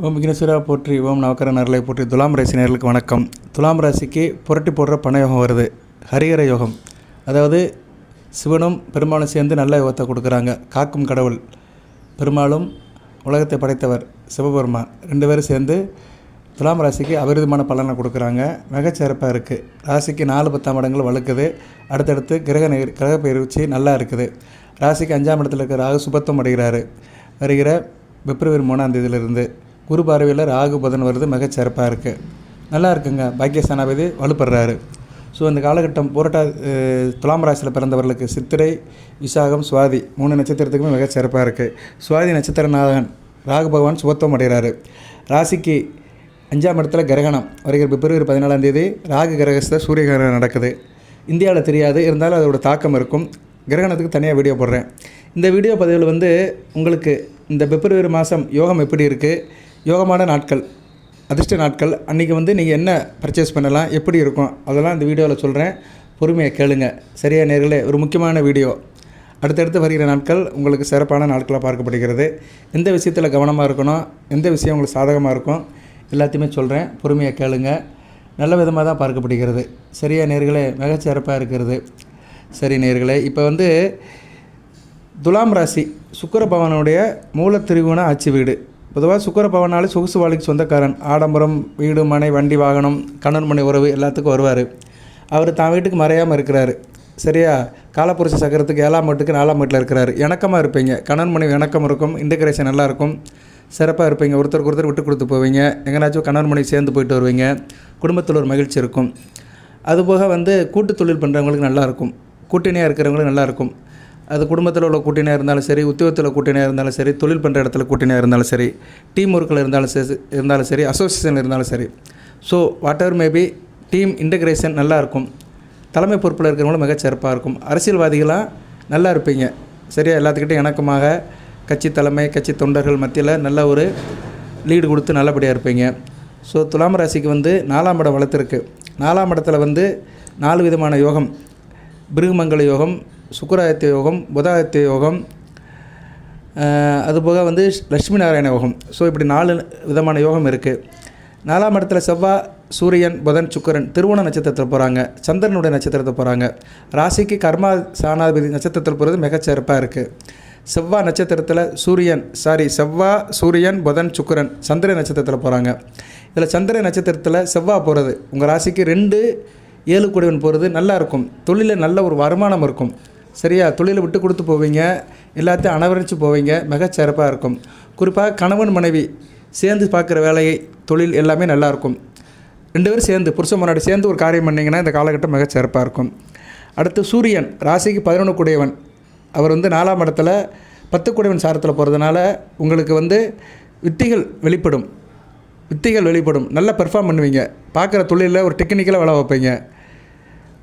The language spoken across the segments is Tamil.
ஓம் விக்னேஸ்வரா போற்றி, ஓம் நவக்கர நரலை போற்றி. துலாம் ராசி நேர்களுக்கு வணக்கம். துலாம் ராசிக்கு புரட்டி போடுற பண யோகம் வருது, ஹரிஹர யோகம். அதாவது சிவனும் பெருமாளும் சேர்ந்து நல்ல யோகத்தை கொடுக்குறாங்க. காக்கும் கடவுள் பெருமாளும் உலகத்தை படைத்தவர் சிவபெருமான், ரெண்டு பேரும் சேர்ந்து துலாம் ராசிக்கு அபரிதமான பலனை கொடுக்குறாங்க. மிகச்சிறப்பாக இருக்குது. ராசிக்கு 4-10 இடங்கள் வலுக்குது. அடுத்தடுத்து கிரக பயிற்சி நல்லா இருக்குது. ராசிக்கு 5ஆம் இடத்துல இருக்கிற ராகு சுபத்துவம் அடைகிறாரு. வருகிற பிப்ரவரி 3ஆம் தேதியிலிருந்து குரு பார்வையில் ராகு புதன் வருது. மிகச்சிறப்பாக இருக்குது, நல்லா இருக்குங்க. பாக்கியஸ்தானாபதி வலுப்படுறாரு. ஸோ இந்த காலகட்டம் துலாம் ராசியில் பிறந்தவர்களுக்கு சித்திரை, விசாகம், சுவாதி 3 நட்சத்திரத்துக்குமே மிகச்சிறப்பாக இருக்குது. சுவாதி நட்சத்திரநாதன் ராகு பகவான் சுபத்துவம் அடைகிறாரு. ராசிக்கு 5ஆம் இடத்துல கிரகணம் வருகிற பிப்ரவரி 14ஆம் தேதி ராகு கிரகஸ்த சூரிய கிரகணம் நடக்குது. இந்தியாவில் தெரியாது, இருந்தாலும் அதோட தாக்கம் இருக்கும். கிரகணத்துக்கு தனியாக வீடியோ போடுறேன். இந்த வீடியோ பதிவில் உங்களுக்கு இந்த பிப்ரவரி மாதம் யோகம் எப்படி இருக்குது, யோகமான நாட்கள், அதிர்ஷ்ட நாட்கள், அன்றைக்கி நீங்கள் என்ன பர்ச்சேஸ் பண்ணலாம், எப்படி இருக்கும், அதெல்லாம் இந்த வீடியோவில் சொல்கிறேன். பொறுமையாக கேளுங்க. சரியா நேர்களே? ஒரு முக்கியமான வீடியோ. அடுத்தடுத்து வருகிற நாட்கள் உங்களுக்கு சிறப்பான நாட்களாக பார்க்கப்படுகிறது. எந்த விஷயத்தில் கவனமாக இருக்கணும், எந்த விஷயம் உங்களுக்கு சாதகமாக இருக்கும், எல்லாத்தையுமே சொல்கிறேன். பொறுமையாக கேளுங்க. நல்ல விதமாக தான் பார்க்கப்படுகிறது. சரியா நேர்களே? மிகச்சிறப்பாக இருக்கிறது. சரி நேர்களே, இப்போ துலாம் ராசி சுக்கிர பகவானுடைய மூல திரிகோண ஆட்சி வீடு. பொதுவாக சுக்கிர பகவானாலே சொகுசு வாழ்க்கைக்கு சொந்தக்காரன். ஆடம்பரம், வீடு, மனை, வண்டி, வாகனம், கணவன் மனை உறவு எல்லாத்துக்கும் வருவார். அவர் தான் வீட்டுக்கு மறையாமல் இருக்கிறாரு. சரியா? காலப்புருஷ சக்கரத்துக்கு 7ஆம் வீட்டுக்கு 4ஆம் வீட்டில் இருக்கிறாரு. இணக்கமாக இருப்பீங்க. கணவன் மனைவி இணக்கம் இருக்கும். இன்டகிரேஷன் நல்லாயிருக்கும். சிறப்பாக இருப்பீங்க. ஒருத்தருக்கு ஒருத்தர் விட்டு கொடுத்து போவீங்க. எங்கேனாச்சும் கணவன் மனைவி சேர்ந்து போயிட்டு வருவீங்க. குடும்பத்தில் ஒரு மகிழ்ச்சி இருக்கும். அதுபோக கூட்டு தொழில் பண்ணுறவங்களுக்கு நல்லாயிருக்கும். கூட்டணியாக இருக்கிறவங்களுக்கு நல்லாயிருக்கும். அது குடும்பத்தில் உள்ள கூட்டணியாக இருந்தாலும் சரி, உத்தியோகத்தில் கூட்டணியாக இருந்தாலும் சரி, தொழில் பண்ணுற இடத்துல கூட்டணியாக இருந்தாலும் சரி, டீம் ஒர்க்கில் இருந்தாலும் சரி, அசோசியேஷன் இருந்தாலும் சரி. So what ever maybe, team integration நல்லாயிருக்கும். தலைமை பொறுப்பில் இருக்கிறவங்களும் மிகச்சிறப்பாக இருக்கும். அரசியல்வாதிகளாக நல்லா இருப்பீங்க. சரியா? எல்லாத்துக்கிட்டையும் இணக்கமாக கட்சி தலைமை, கட்சி தொண்டர்கள் மத்தியில் நல்ல ஒரு லீடு கொடுத்து நல்லபடியாக இருப்பீங்க. ஸோ துலாம் ராசிக்கு 4ஆம் இடம் வளர்த்துருக்கு. 4ஆம் இடத்துல 4 விதமான யோகம்: பிருகுமங்கல யோகம், சுக்கிராதித்ய யோகம், புதாதித்ய யோகம், அதுபோக லட்சுமி நாராயண யோகம். ஸோ இப்படி 4 விதமான யோகம் இருக்குது. 4ஆம் இடத்துல செவ்வாய், சூரியன், புதன், சுக்கிரன் திருவோண நட்சத்திரத்தில் போகிறாங்க. சந்திரனுடைய நட்சத்திரத்தை போகிறாங்க. ராசிக்கு கர்மா சாணாதிபதி நட்சத்திரத்தில் போகிறது மிகச்சிறப்பாக இருக்குது. செவ்வாய் நட்சத்திரத்தில் செவ்வாய், சூரியன், புதன், சுக்கிரன் சந்திர நட்சத்திரத்தில் போகிறாங்க. இதில் சந்திர நட்சத்திரத்தில் செவ்வாய் போகிறது உங்கள் ராசிக்கு 2-7 கூடியவன் போகிறது நல்லாயிருக்கும். தொழிலில் நல்ல ஒரு வருமானம் இருக்கும். சரியா? தொழிலை விட்டு கொடுத்து போவீங்க. எல்லாத்தையும் அனவரித்து போவீங்க. மிகச்சிறப்பாக இருக்கும். குறிப்பாக கணவன் மனைவி சேர்ந்து பார்க்குற வேலையை, தொழில் எல்லாமே நல்லாயிருக்கும். 2 பேரும் சேர்ந்து, புருஷன் முன்னாடி சேர்ந்து ஒரு காரியம் பண்ணிங்கன்னா இந்த காலகட்டம் மிகச்சிறப்பாக இருக்கும். அடுத்து சூரியன் ராசிக்கு 11 கூடியவன். அவர் 4ஆம் இடத்துல 10 கூடியவன் சாரத்தில் போகிறதுனால உங்களுக்கு வித்தைகள் வெளிப்படும். நல்லா பெர்ஃபார்ம் பண்ணுவீங்க. பார்க்குற தொழிலில் ஒரு டெக்னிக்கலாக வேலை வைப்பீங்க.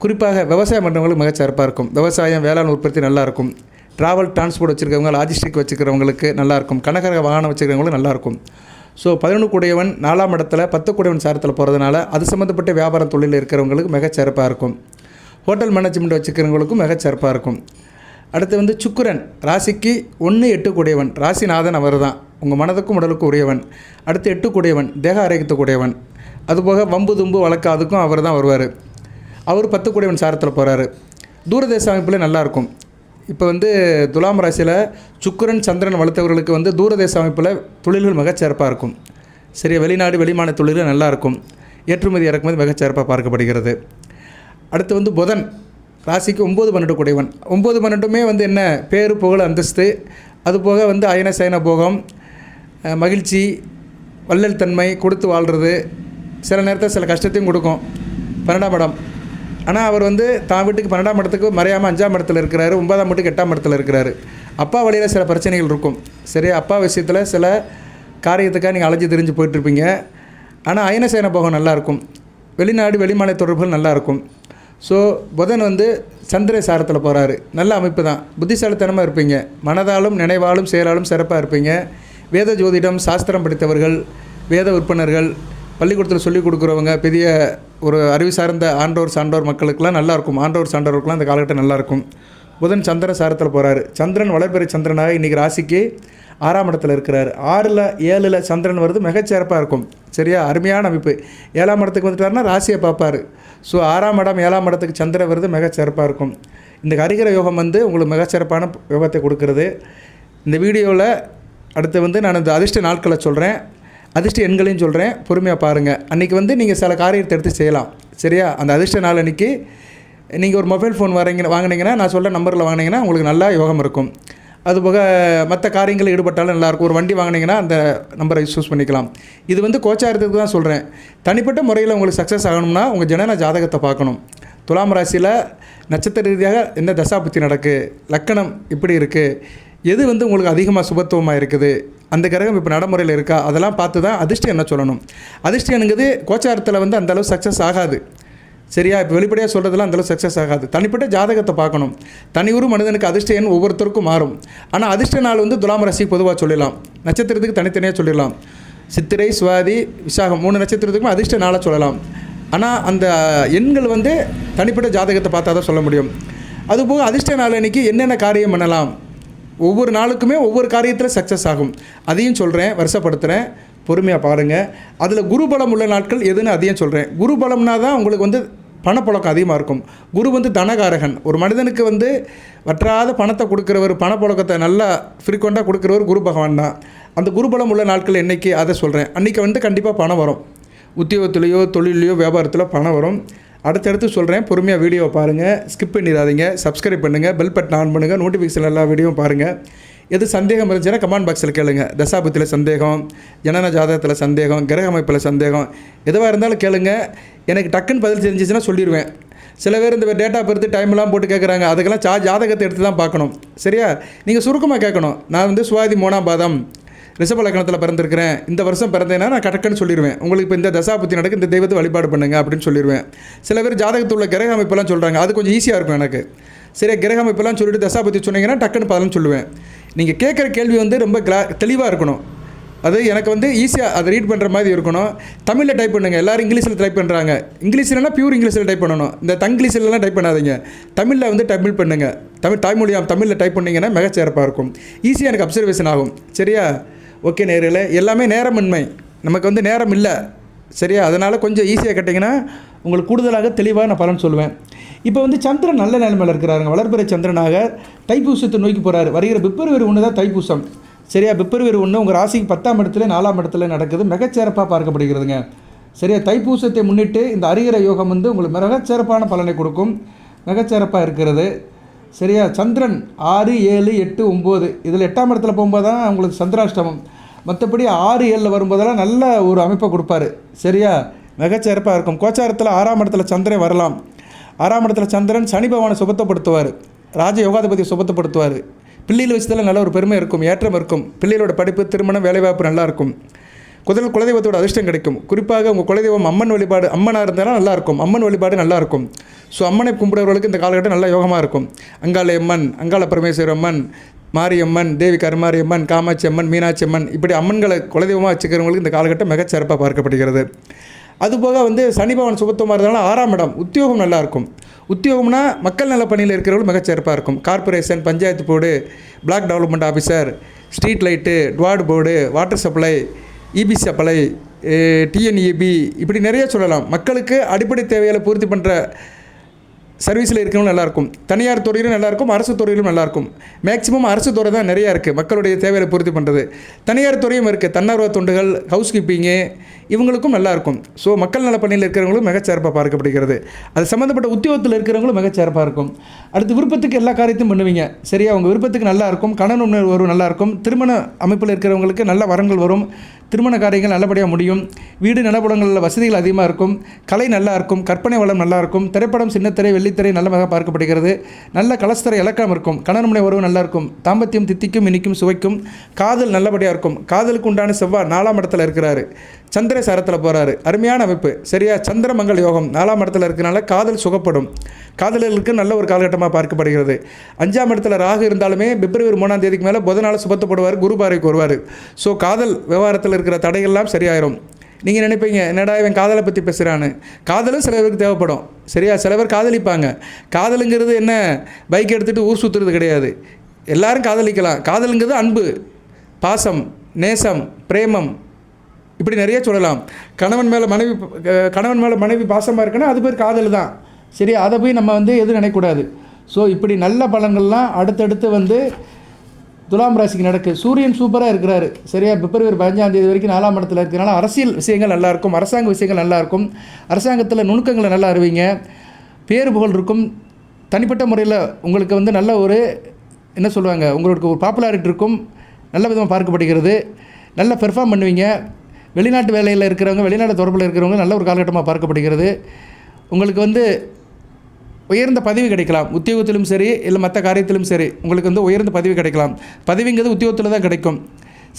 குறிப்பாக விவசாயம் பண்ணுறவங்களுக்கு மிகச்சிறப்பாக இருக்கும். விவசாயம், வேளாண் உற்பத்தி நல்லாயிருக்கும். ட்ராவல், டிரான்ஸ்போர்ட் வச்சுருக்கவங்க, லாஜிஸ்டிக் வச்சுக்கிறவங்களுக்கு நல்லாயிருக்கும். கனகரக வாகனம் வச்சுக்கிறவங்களுக்கு நல்லாயிருக்கும். ஸோ 11 கூடியவன் 4ஆம் இடத்துல 10 கூடியவன் சாரத்தில் போகிறதுனால அது சம்மந்தப்பட்ட வியாபாரம் தொழிலில் இருக்கிறவங்களுக்கு மிகச்சிறப்பாக இருக்கும். ஹோட்டல் மேனேஜ்மெண்ட் வச்சுக்கிறவங்களுக்கும் மிகச்சிறப்பாக இருக்கும். அடுத்து சுக்கிரன் ராசிக்கு 1-8 கூடியவன். ராசிநாதன் அவர் தான், உங்கள் மனதுக்கும் உடலுக்கும் உரியவன். அடுத்து 8 கூடியவன், தேக ஆரோக்கியத்துக்குடையவன். அதுபோக வம்பு தும்பு வழக்கு அதுக்கும் அவர் தான் வருவார். அவர் 10 கூடியவன் சாரத்தில் போகிறாரு. தூரதேச அமைப்பில் நல்லாயிருக்கும். இப்போ துலாம் ராசியில் சுக்கிரன், சந்திரன் வளர்த்தவர்களுக்கு தூரதேச அமைப்பில் தொழில்கள் மிகச்சிறப்பாக இருக்கும். சரியா? வெளிநாடு, வெளிமாநில தொழில்கள் நல்லாயிருக்கும். ஏற்றுமதி இறக்குமதி மிகச்சிறப்பாக பார்க்கப்படுகிறது. அடுத்து புதன் ராசிக்கு 9-12 கூடியவன். 9-12மே என்ன பேரு, புகழ், அந்தஸ்து, அதுபோக அயன சயன போகம், மகிழ்ச்சி, வள்ளல் தன்மை, கொடுத்து வாழ்கிறது. சில நேரத்தில் சில கஷ்டத்தையும் கொடுக்கும். 12ஆம் இடம். ஆனால் அவர் தான் வீட்டுக்கு 12ஆம் இடத்துக்கு மறையாமல் 5ஆம் இடத்துல இருக்கிறாரு. 9ஆம் வீட்டுக்கு 8ஆம் இடத்துல இருக்கிறாரு. அப்பா வழியில் சில பிரச்சனைகள் இருக்கும். சரியா? அப்பா விஷயத்தில் சில காரியத்துக்காக நீங்கள் அலைஞ்சு திரிஞ்சு போயிட்டுருப்பீங்க. ஆனால் அயன சயன போகம் நல்லாயிருக்கும். வெளிநாடு, வெளிமாநில தொடர்புகள் நல்லாயிருக்கும். ஸோ புதன் சந்திர சாரத்தில் போகிறாரு. நல்ல அமைப்பு தான். புத்திசாலித்தனமாக இருப்பீங்க. மனதாலும் நினைவாலும் செயலாலும் சிறப்பாக இருப்பீங்க. வேத ஜோதிடம், சாஸ்திரம் படித்தவர்கள், வேத விற்பனர்கள், பள்ளிக்கூடத்தில் சொல்லிக் கொடுக்குறவங்க, பெரிய ஒரு அறிவு சார்ந்த ஆண்டோர் சான்றோர் மக்களுக்கெல்லாம் நல்லாயிருக்கும். ஆண்டோர் சான்றோருக்கெல்லாம் இந்த காலகட்டம் நல்லாயிருக்கும். புதன் சந்திரன் சாரத்தில் போகிறாரு. சந்திரன் வளர்பிறை சந்திரனாக இன்றைக்கி ராசிக்கு 6ஆம் இடத்துல இருக்கிறார். 6ல் 7ல் சந்திரன் வருது, மிகச்சிறப்பாக இருக்கும். சரியா, அருமையான அமைப்பு. 7ஆம் இடத்துக்கு வந்துட்டாருன்னா ராசியை பார்ப்பார். ஸோ 6ஆம் இடம் 7ஆம் இடத்துக்கு சந்திரன் வருது, மிகச்சிறப்பாக இருக்கும். இந்த ஹரிகிர யோகம் வந்து உங்களுக்கு மிகச்சிறப்பான யோகத்தை கொடுக்குறது. இந்த வீடியோவில் அடுத்து நான் இந்த அதிர்ஷ்ட நாட்களை சொல்கிறேன், அதிர்ஷ்ட எண்களையும் சொல்கிறேன், பொறுமையாக பாருங்கள். அன்றைக்கி நீங்கள் சில காரியத்தை எடுத்து செய்யலாம். சரியா, அந்த அதிர்ஷ்ட நாள் அன்றைக்கி நீங்கள் ஒரு மொபைல் ஃபோன் வாங்கினீங்கன்னா, நான் சொல்கிற நம்பரில் வாங்கினீங்கன்னா உங்களுக்கு நல்லா யோகம் இருக்கும். அதுபோக மற்ற காரியங்கள் ஈடுபட்டாலும் நல்லாயிருக்கும். ஒரு வண்டி வாங்கினீங்கன்னா அந்த நம்பரை யூஸ் பண்ணிக்கலாம். இது கோச்சாரத்துக்கு தான் சொல்கிறேன். தனிப்பட்ட முறையில் உங்களுக்கு சக்ஸஸ் ஆகணும்னா உங்கள் ஜனன ஜாதகத்தை பார்க்கணும். துலாம் ராசியில் நட்சத்திர ரீதியாக என்ன தசாபுத்தி நடக்குது, லக்கணம் இப்படி இருக்குது, எது உங்களுக்கு அதிகமாக சுபத்துவமாக இருக்குது, அந்த கிரகம் இப்போ நடைமுறையில் இருக்கா, அதெல்லாம் பார்த்து தான் அதிர்ஷ்டம் என்ன சொல்லணும். அதிர்ஷ்டம் என்கிறது கோச்சாரத்தில் அந்தளவு சக்ஸஸ் ஆகாது. சரியா, இப்போ வெளிப்படையாக சொல்கிறதுலாம் அந்தளவு சக்ஸஸ் ஆகாது. தனிப்பட்ட ஜாதகத்தை பார்க்கணும். தனி ஒரு மனிதனுக்கு அதிர்ஷ்ட எண் ஒவ்வொருத்தருக்கும் மாறும். ஆனால் அதிர்ஷ்ட நாள் துலாம் ராசி பொதுவாக சொல்லிடலாம், நட்சத்திரத்துக்கு தனித்தனியாக சொல்லிடலாம். சித்திரை, சுவாதி, விசாகம் 3 நட்சத்திரத்துக்கும் அதிர்ஷ்ட நாளாக சொல்லலாம். ஆனால் அந்த எண்கள் தனிப்பட்ட ஜாதகத்தை பார்த்தா தான் சொல்ல முடியும். அதுபோக அதிர்ஷ்ட நாள் அன்றைக்கி என்னென்ன காரியம் பண்ணலாம், ஒவ்வொரு நாளுக்குமே ஒவ்வொரு காரியத்தில் சக்ஸஸ் ஆகும். அதையும் சொல்கிறேன், வருஷப்படுத்துகிறேன், பொறுமையாக பாருங்கள். அதில் குருபலம் உள்ள நாட்கள் எதுன்னு அதையும் சொல்கிறேன். குருபலம்னா தான் உங்களுக்கு பணப்புழக்கம் அதிகமாக இருக்கும். குரு தனகாரகன். ஒரு மனிதனுக்கு வற்றாத பணத்தை கொடுக்குறவர், பணப்புழக்கத்தை நல்லா ஃப்ரீக்வெண்ட்டாக கொடுக்குறவர் குரு பகவான் தான். அந்த குருபலம் உள்ள நாட்கள் என்றைக்கு அதை சொல்கிறேன். அன்றைக்கி கண்டிப்பாக பணம் வரும். உத்தியோகத்துலேயோ தொழிலையோ வியாபாரத்தில் பணம் வரும். அடுத்தடுத்து சொல்கிறேன், பொறுமையாக வீடியோவை பாருங்கள், ஸ்கிப் பண்ணிடாதீங்க, சப்ஸ்கிரைப் பண்ணுங்கள், பெல் பட்டன் ஆன் பண்ணுங்கள், நோட்டிஃபிகேஷன் எல்லா வீடியோவும் பாருங்கள். எது சந்தேகம் இருந்துச்சுன்னா கமெண்ட் பாக்ஸில் கேளுங்க. தசாபுத்தியில் சந்தேகம், ஜனன ஜாதகத்தில் சந்தேகம், கிரக அமைப்பில் சந்தேகம், எதுவாக இருந்தாலும் கேளுங்க. எனக்கு டக்குன்னு பதில் தெரிஞ்சிச்சுன்னா சொல்லிடுவேன். சில பேர் இந்த டேட்டா பற்றி டைம்லாம் போட்டு கேட்குறாங்க, அதுக்கெல்லாம் ஜாதகத்தை எடுத்து தான் பார்க்கணும். சரியா, நீங்கள் சுருக்கமாக கேட்கணும். நான் சுவாதி 3ஆம் பாதம் ரிஷப லக்னத்தில் பிறந்திருக்கிறேன், இந்த வருஷம் பிறந்தேன்னா நான் டக்குன்னு சொல்லிடுவேன். உங்களுக்கு இப்போ இந்த தசாபுத்தி நடக்கு, இந்த தெய்வத்தை வழிபாடு பண்ணுங்க அப்படின்னு சொல்லிடுவேன். சில பேர் ஜாதகத்தில் உள்ள கிரக அமைப்பெல்லாம் சொல்கிறாங்க, அது கொஞ்சம் ஈஸியாக இருக்கும் எனக்கு. சரியா, கிரக அமைப்பெல்லாம் சொல்லிவிட்டு தசாபுத்தி சொன்னீங்கன்னா டக்குன்னு பலன் சொல்லுவேன். நீங்கள் கேட்குற கேள்வி ரொம்ப தெளிவாக இருக்கணும். அது எனக்கு ஈஸியாக அதை ரீட் பண்ணுற மாதிரி இருக்கணும். தமிழில் டைப் பண்ணுங்கள். எல்லோரும் இங்கிலீஷில் டைப் பண்ணுறாங்க. இங்கிலீஷ்லனா பியூர் இங்கிலீஷில் டைப் பண்ணணும். இந்த தங்கிலீஷ்லாம் டைப் பண்ணாதீங்க. தமிழில் தமிழ் பண்ணுங்கள். தாய்மொழியாக தமிழில் டைப் பண்ணிங்கன்னா மிகச்சிறப்பாக இருக்கும். ஈஸியாக எனக்கு அப்சர்வேஷன் ஆகும். சரியா, ஓகே நேரில் எல்லாமே நேரமின்மை, நமக்கு நேரம் இல்லை. சரியா, அதனால் கொஞ்சம் ஈஸியாக கேட்டிங்கன்னா உங்களுக்கு கூடுதலாக தெளிவாக நான் பலன் சொல்லுவேன். இப்போ சந்திரன் நல்ல நிலைமையில் இருக்கிறாருங்க. வளர்பிறை சந்திரனாக தைப்பூசத்தை நோக்கி போகிறாரு. வருகிற பிப்ரவரி 1 தான் தைப்பூசம். சரியா, பிப்ரவரி 1 உங்கள் ராசிக்கு 10ஆம் இடத்துல 4ஆம் இடத்துல நடக்குது, மிகச்சிறப்பாக பார்க்கப்படுகிறதுங்க. சரியா, தைப்பூசத்தை முன்னிட்டு இந்த ஹரிகிர யோகம் உங்களுக்கு மிகச்சிறப்பான பலனை கொடுக்கும், மிகச்சிறப்பாக இருக்கிறது. சரியா, சந்திரன் 6, 7, 8, 9 இதில் 8ஆம் இடத்துல போகும்போது தான் உங்களுக்கு சந்திராஷ்டமம். மற்றபடி 6, 7 வரும்போதெல்லாம் நல்ல ஒரு அமைப்பை கொடுப்பாரு. சரியா, மிகச்சிறப்பாக இருக்கும். கோச்சாரத்தில் 6ஆம் இடத்துல சந்திரன் வரலாம். 6ஆம் இடத்துல சந்திரன் சனி பகவானை சுபத்தப்படுத்துவார், ராஜ யோகாதிபதியை சுபத்தப்படுத்துவார். பிள்ளைகள் விஷயத்தில் நல்ல ஒரு பெருமை இருக்கும், ஏற்றம் இருக்கும். பிள்ளைகளோட படிப்பு, திருமணம், வேலைவாய்ப்பு நல்லாயிருக்கும். குலதெய்வத்தோட அதிர்ஷ்டம் கிடைக்கும். குறிப்பாக உங்கள் குலதெய்வம் அம்மன் வழிபாடு, அம்மனாக இருந்தாலும் நல்லாயிருக்கும். அம்மன் வழிபாடு நல்லாயிருக்கும். ஸோ அம்மனை கும்பிடுறவர்களுக்கு இந்த காலகட்டம் நல்ல யோகமாக இருக்கும். அங்காள அம்மன், அங்காள பரமேஸ்வரி அம்மன், மாரியம்மன், தேவி கருமாரி அம்மன், காமாட்சி அம்மன், மீனாட்சி அம்மன், இப்படி அம்மன்களை குலதெய்வமாக வச்சுக்கிறவங்களுக்கு இந்த காலகட்டம் மிகச்சிறப்பாக பார்க்கப்படுகிறது. அதுபோக சனி பகவான் சுபத்துவமாக இருந்தாலும் 6ஆம் இடம் உத்தியோகம் நல்லாயிருக்கும். உத்தியோகம்னா மக்கள் நல பணியில் இருக்கிறவங்களும் மிகச்சிறப்பாக இருக்கும். Corporation, panchayat board, block development officer, street light, TWAD board, water supply, EB supply, TNEB, இப்படி நிறைய சொல்லலாம். மக்களுக்கு அடிப்படை தேவைகளை பூர்த்தி பண்ணுற சர்வீஸில் இருக்கிறவங்க நல்லாயிருக்கும். தனியார் துறையிலும் நல்லாயிருக்கும், அரசு துறையிலும் நல்லாயிருக்கும். மேக்ஸிமம் அரசு துறை தான் நிறையா இருக்குது மக்களுடைய தேவையை பூர்த்தி பண்ணுறது. தனியார் துறையும் இருக்குது, தன்னார்வ தொண்டுகள், ஹவுஸ் கீப்பிங்கு, இவங்களுக்கும் நல்லாயிருக்கும். ஸோ மக்கள் நல பணியில் இருக்கிறவங்களும் மிகச்சிறப்பாக பார்க்கப்படுகிறது. அது சம்மந்தப்பட்ட உத்தியோகத்தில் இருக்கிறவங்களும் மிகச்சிறப்பாக இருக்கும். அடுத்து விருப்பத்துக்கு எல்லா காரியத்தையும் பண்ணுவீங்க. சரியா, உங்கள் விருப்பத்துக்கு நல்லாயிருக்கும். கணவன் வரும் நல்லாயிருக்கும். திருமண அமைப்பில் இருக்கிறவங்களுக்கு நல்ல வரங்கள் வரும். திருமண காரியங்கள் நல்லபடியாக முடியும். வீடு நிலப்படங்களில் வசதிகள் அதிகமாக இருக்கும். கலை நல்லா இருக்கும். கற்பனை வளம் நல்லாயிருக்கும். திரைப்படம், சின்னத்திரை, வெள்ளித்திரை நல்லதாக பார்க்கப்படுகிறது. நல்ல கலஸ்தர இலக்கம் இருக்கும். கணவனுடைய உறவு நல்லாயிருக்கும். தாம்பத்தியம் தித்திக்கும், இனிக்கும், சுவைக்கும். காதல் நல்லபடியாக இருக்கும். காதலுக்கு உண்டான செவ்வாய் 4ஆம் இடத்துல இருக்கிறாரு. சந்திர சாரத்தில் போகிறாரு. அருமையான அமைப்பு. சரியா, சந்திரமங்கல் யோகம் 4ஆம் இடத்துல இருக்கிறனால காதல் சுகப்படும். காதலர்களுக்கு நல்ல ஒரு காலகட்டமாக பார்க்கப்படுகிறது. 5ஆம் இடத்துல ராகு இருந்தாலுமே பிப்ரவரி 3ஆம் தேதிக்கு மேலே புதனால் சுபத்தப்படுவார், குரு பார்வைக்கு வருவார். ஸோ காதல் விவகாரத்தில் இருக்கிற தடைகள்லாம் சரியாயிரும். நீங்கள் நினைப்பீங்க என்னடா இவன் காதலை பற்றி பேசுகிறான்னு. காதலும் சில பேருக்கு தேவைப்படும். சரியா, சில பேர் காதலிப்பாங்க. காதலுங்கிறது என்ன பைக் எடுத்துகிட்டு ஊர் சுற்றுறது கிடையாது. எல்லோரும் காதலிக்கலாம். காதலுங்கிறது அன்பு, பாசம், நேசம், பிரேமம், இப்படி நிறைய சொல்லலாம். கணவன் மேலே மனைவி பாசமாக இருக்குன்னா அது பேர் காதல் தான். சரியா, அதை போய் நம்ம எதுவும் நினைக்கக்கூடாது. ஸோ இப்படி நல்ல பலன்கள்லாம் அடுத்தடுத்து துலாம் ராசிக்கு நடக்குது. சூரியன் சூப்பராக இருக்கிறாரு. சரியா, பிப்ரவரி 15 வரைக்கும் 4ஆம் இடத்துல இருக்கிறனால அரசியல் விஷயங்கள் நல்லாயிருக்கும், அரசாங்க விஷயங்கள் நல்லாயிருக்கும், அரசாங்கத்தில் நுணுக்கங்களை நல்லா அறிவிங்க, பேரு புகழ் இருக்கும். தனிப்பட்ட முறையில் உங்களுக்கு நல்ல ஒரு என்ன சொல்லுவாங்க, உங்களுக்கு ஒரு பாப்புலாரிட்டி இருக்கும், நல்ல விதமாக பார்க்கப்படுகிறது, நல்லா பெர்ஃபார்ம் பண்ணுவீங்க. வெளிநாட்டு வேலையில் இருக்கிறவங்க, வெளிநாட்டு தொடர்பில் இருக்கிறவங்க நல்ல ஒரு காலகட்டமாக பார்க்கப்படுகிறது. உங்களுக்கு உயர்ந்த பதவி கிடைக்கலாம். உத்தியோகத்திலும் சரி இல்லை மற்ற காரியத்திலும் சரி உங்களுக்கு உயர்ந்த பதவி கிடைக்கலாம். பதவிங்கிறது உத்தியோகத்தில் தான் கிடைக்கும்.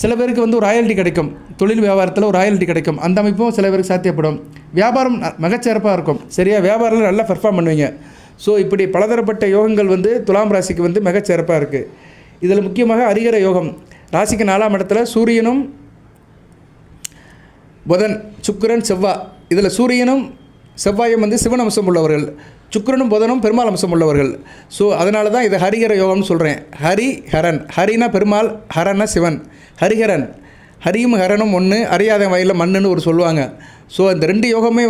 சில பேருக்கு ஒரு ராயல்ட்டி கிடைக்கும். தொழில் வியாபாரத்தில் ஒரு ராயல்ட்டி கிடைக்கும். அந்த அமைப்பும் சில பேருக்கு சாத்தியப்படும். வியாபாரம் மிகச்சிறப்பாக இருக்கும். சரியா, வியாபாரத்தில் நல்லா பெர்ஃபார்ம் பண்ணுவீங்க. ஸோ இப்படி பலதரப்பட்ட யோகங்கள் துலாம் ராசிக்கு மிகச்சிறப்பாக இருக்குது. இதில் முக்கியமாக ஹரிஹர யோகம். ராசிக்கு 4ஆம் இடத்துல சூரியனும் புதன், சுக்கிரன், செவ்வாய். இதில் சூரியனும் செவ்வாயும் சிவன் அம்சம் உள்ளவர்கள், சுக்கிரனும் புதனும் பெருமாள் அம்சம் உள்ளவர்கள். ஸோ அதனால தான் இதை ஹரிஹர யோகம்னு சொல்கிறேன். ஹரிஹரன், ஹரினா பெருமாள், ஹரன்னா சிவன். ஹரிஹரன், ஹரியும் ஹரனும் ஒன்று, அறியாத வயலில் மண்ணுன்னு ஒரு சொல்லுவாங்க. ஸோ இந்த 2 யோகமே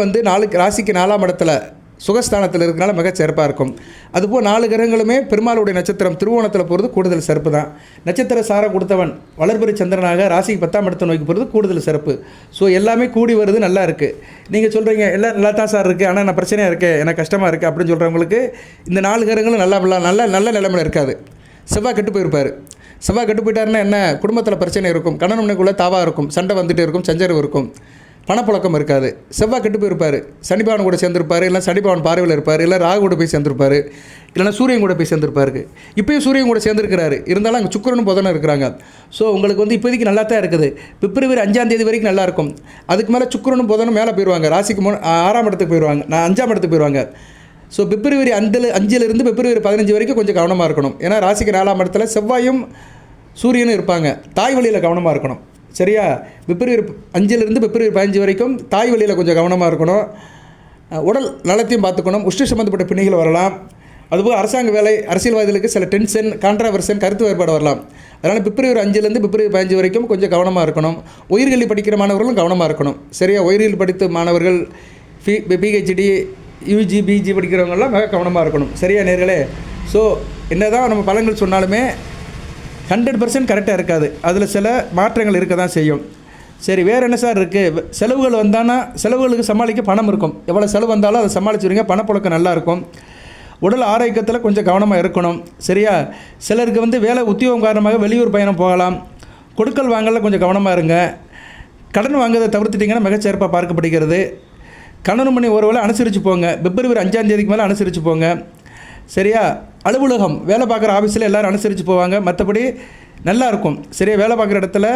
ராசிக்கு 4ஆம் இடத்துல சுகஸ்தானத்தில் இருக்கிறனால மிகச்சிறப்பாக இருக்கும். அதுபோல் 4 கிரகங்களுமே பெருமாளுடைய நட்சத்திரம் திருவோணத்தில் போகிறது கூடுதல் சிறப்பு தான். நட்சத்திர சாரம் கொடுத்தவன் வளர்பிறை சந்திரனாக ராசிக்கு 10ஆம் இடத்தை நோக்கி போகிறது கூடுதல் சிறப்பு. ஸோ எல்லாமே கூடி வருது, நல்லா இருக்குது. நீங்கள் சொல்கிறீங்க எல்லாம் நல்லா தான் சார் இருக்குது, ஆனால் நான் பிரச்சனையாக இருக்கேன், எனக்கு கஷ்டமாக இருக்குது அப்படின்னு சொல்கிறவங்களுக்கு இந்த 4 கிரகங்களும் நல்ல நிலைமையில் இருக்காது. செவ்வாய் கெட்டு போயிருப்பார். செவ்வாய் கெட்டு போயிட்டாருன்னா என்ன, குடும்பத்தில் பிரச்சனை இருக்கும், கணவன் மனைவிக்குள்ளே தாவாக இருக்கும், சண்டை வந்துகிட்டே இருக்கும், சஞ்சரவு இருக்கும், பணப்புழக்கம் இருக்காது. செவ்வாய் கெட்டு போயிருப்பார். சனிபவன் கூட சேர்ந்துருப்பார், இல்லை சனிபவன் பார்வையில் இருப்பார், இல்லை ராகு கூட போய் சேர்ந்துருப்பார், இல்லைனா சூரியன் கூட போய் சேர்ந்துருப்பாரு. இப்போயும் சூரியன் கூட சேர்ந்துருக்கிறாரு. இருந்தாலும் அங்கே சுக்கிரனும் புதனும் இருக்கிறாங்க. ஸோ உங்களுக்கு இப்போதைக்கு நல்லா தான் இருக்குது. பிப்ரவரி 5ஆம் தேதி வரைக்கும் நல்லாயிருக்கும். அதுக்கு மேலே சுக்கிரனும் புதனும் மேலே போயிடுவாங்க. ராசிக்கு 6ஆம் இடத்துக்கு போயிடுவாங்க, 5ஆம் இடத்துக்கு போயிடுவாங்க. ஸோ பிப்ரவரி 5லேருந்து பிப்ரவரி 15 வரைக்கும் கொஞ்சம் கவனமாக இருக்கணும். ஏன்னா ராசிக்கு 4ஆம் இடத்துல செவ்வாயும் சூரியனும் இருப்பாங்க. தாய் வழியில் கவனமாக இருக்கணும். சரியா, பிப்ரவரி 5லேருந்து பிப்ரவரி 15 வரைக்கும் தாய் வழியில் கொஞ்சம் கவனமாக இருக்கணும். உடல் நலத்தையும் பார்த்துக்கணும். உஷ்ண சம்மந்தப்பட்ட பிணிகள் வரலாம். அதுபோல் அரசாங்க வேலை, அரசியல்வாதிகளுக்கு சில டென்ஷன், கான்ட்ராவர்சன், கருத்து வேறுபாடு வரலாம். அதனால் பிப்ரவரி 5லேருந்து பிப்ரவரி 15 வரைக்கும் கொஞ்சம் கவனமாக இருக்கணும். உயிர்கல்வி படிக்கிற மாணவர்களும் கவனமாக இருக்கணும். சரியா, உயிரியல் படித்த மாணவர்கள், பிஹெச்டி, யூஜி, பிஜி படிக்கிறவங்கெல்லாம் மிக கவனமாக இருக்கணும். சரியா நேர்களே. ஸோ என்ன தான் நம்ம பலன்கள் சொன்னாலுமே 100% கரெக்டாக இருக்காது. அதில் சில மாற்றங்கள் இருக்க தான் செய்யும். சரி, வேறு என்ன சார் இருக்குது? செலவுகள் வந்தானா செலவுகளுக்கு சமாளிக்க பணம் இருக்கும். எவ்வளோ செலவு வந்தாலும் அதை சமாளிச்சுருங்க. பணப்புழக்கம் நல்லாயிருக்கும். உடல் ஆரோக்கியத்தில் கொஞ்சம் கவனமாக இருக்கணும். சரியா, சிலருக்கு வேலை உத்தியோகம் காரணமாக வெளியூர் பயணம் போகலாம். கொடுக்கல் வாங்கல கொஞ்சம் கவனமாக இருங்க. கடன் வாங்குறதை தவிர்த்துட்டிங்கன்னா மிகச்சிறப்பாக பார்க்கப்படுகிறது. கணவன் மணி ஒரு வேளை அனுசரித்து போங்க. பிப்ரவரி 5ஆம் தேதிக்கு மேலே அனுசரித்து போங்க. சரியா, அலுவலகம் வேலை பார்க்குற ஆஃபீஸில் எல்லோரும் அனுசரித்து போவாங்க. மற்றபடி நல்லாயிருக்கும். சரியா, வேலை பார்க்குற இடத்துல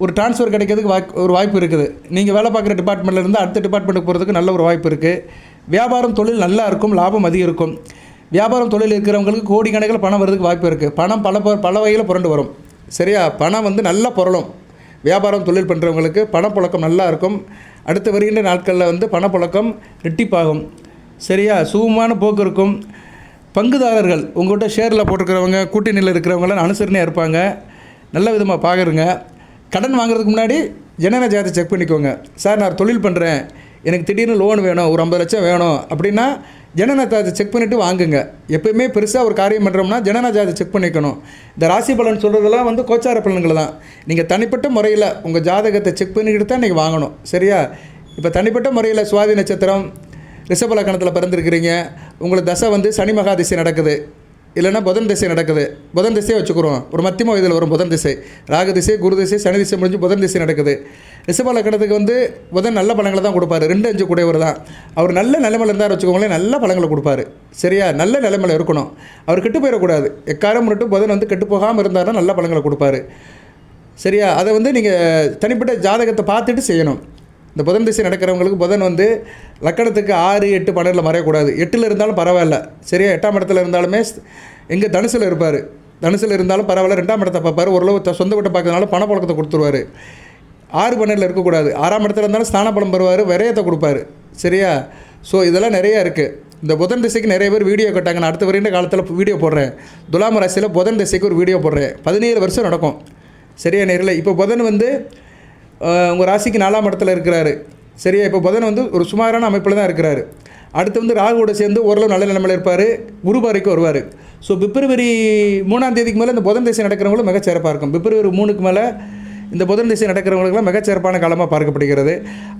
ஒரு ட்ரான்ஸ்ஃபர் கிடைக்கிறதுக்கு ஒரு வாய்ப்பு இருக்குது. நீங்கள் வேலை பார்க்குற டிபார்ட்மெண்ட்லேருந்து அடுத்த டிபார்ட்மெண்ட்டுக்கு போகிறதுக்கு நல்ல ஒரு வாய்ப்பு இருக்குது. வியாபாரம் தொழில் நல்லா இருக்கும், லாபம் அதிகம் இருக்கும். வியாபாரம் தொழில் இருக்கிறவங்களுக்கு கோடிக்கணக்கில் பணம் வரதுக்கு வாய்ப்பு இருக்குது. பணம் பல வகையில் புரண்டு வரும். சரியா, பணம் நல்லா புரளும். வியாபாரம் தொழில் பண்ணுறவங்களுக்கு பணப்புழக்கம் நல்லா இருக்கும். அடுத்து வருகின்ற நாட்களில் பணப்புழக்கம் ரெட்டிப்பாகும். சரியா, சுகமான போக்கு இருக்கும். பங்குதாரர்கள் உங்கள்கிட்ட ஷேரில் போட்டிருக்கிறவங்க, கூட்டணியில் இருக்கிறவங்களாம் அனுசரணையாக இருப்பாங்க. நல்ல விதமாக பார்க்குறங்க. கடன் வாங்குறதுக்கு முன்னாடி ஜனன ஜாதகத்தை செக் பண்ணிக்கோங்க. சார், நான் தொழில் பண்ணுறேன், எனக்கு திடீர்னு லோன் வேணும், ஒரு 50 லட்சம் வேணும் அப்படின்னா ஜனன ஜாதகத்தை செக் பண்ணிவிட்டு வாங்குங்க. எப்போயுமே பெருசாக ஒரு காரியம் பண்ணுறோம்னா ஜனன ஜாதகத்தை செக் பண்ணிக்கணும். இந்த ராசி பலன் சொல்கிறதெல்லாம் கோச்சார பலன்கள் தான். நீங்கள் தனிப்பட்ட முறையில் உங்கள் ஜாதகத்தை செக் பண்ணிக்கிட்டு தான் நீங்கள் வாங்கணும். சரியா, இப்போ தனிப்பட்ட முறையில் சுவாதி நட்சத்திரம் ரிஷப லக்னத்தில் பிறந்திருக்கிறீங்க, உங்களுக்கு தசை சனி மகா திசை நடக்குது, இல்லைன்னா புதன் திசை நடக்குது. புதன் திசையை வச்சுக்கிறோம், ஒரு மத்தியம வயதில் வரும் புதன் திசை, ராகு திசை, குரு திசை, சனி திசை முடிஞ்சு புதன் திசை நடக்குது. ரிஷப லக்னத்துக்கு புதன் நல்ல பலங்களை தான் கொடுப்பாரு. 2-5 கூடையவர் தான். அவர் நல்ல நிலைமையில் இருந்தார் வச்சுக்கோங்களேன், நல்ல பலங்களை கொடுப்பாரு. சரியா, நல்ல நிலைமையில் இருக்கணும். அவர் கெட்டு போயிடக்கூடாது. எக்காரம் மட்டும் புதன் கெட்டு போகாமல் இருந்தார்னா நல்ல பலங்களை கொடுப்பாரு. சரியா, அதை நீங்கள் தனிப்பட்ட ஜாதகத்தை பார்த்துட்டு செய்யணும். இந்த புதன் திசை நடக்கிறவங்களுக்கு புதன் லக்கணத்துக்கு 6, 8, 12 மறையக்கூடாது. 8ல் இருந்தாலும் பரவாயில்ல. சரியா, 8ஆம் இடத்துல இருந்தாலுமே எங்கே தனுசில் இருப்பார். தனுசில் இருந்தாலும் பரவாயில்ல, 2ஆம் இடத்தை பார்ப்பார். ஓரளவு சொந்த வீட்டை பார்க்கறதுனால பணப்புழக்கத்தை கொடுத்துருவார். 6 12 இருக்கக்கூடாது. 6ஆம் இடத்துல இருந்தாலும் ஸ்தான பலம் பெறுவார், விரயத்தை கொடுப்பாரு. சரியா? ஸோ இதெல்லாம் நிறையா இருக்குது. இந்த புதன் திசைக்கு நிறைய பேர் வீடியோ கேட்டாங்க. நான் அடுத்த வருகின்ற காலத்தில் வீடியோ போடுறேன். துலாம் ராசியில் புதன் திசைக்கு ஒரு வீடியோ போடுறேன். 17 வருஷம் நடக்கும். சரியா நேரில்? இப்போ புதன் வந்து உங்கள் ராசிக்கு 4ஆம் இடத்துல இருக்கிறாரு. சரியா? இப்போ புதன் வந்து ஒரு சுமாரான அமைப்பில் தான் இருக்கிறாரு. அடுத்து வந்து ராகுவோட சேர்ந்து ஓரளவு நல்ல நிலைமையில் இருப்பார். குரு பார்வைக்கு வருவார். ஸோ பிப்ரவரி 3ஆம் தேதிக்கு மேலே இந்த புதன் திசை நடக்கிறவங்களும் மிகச்சிறப்பாக இருக்கும். பிப்ரவரி 3க்கு மேலே இந்த புதன் திசை நடக்கிறவங்களுக்குலாம் மிகச்சிறப்பான காலமாக பார்க்கப்படுகிறது.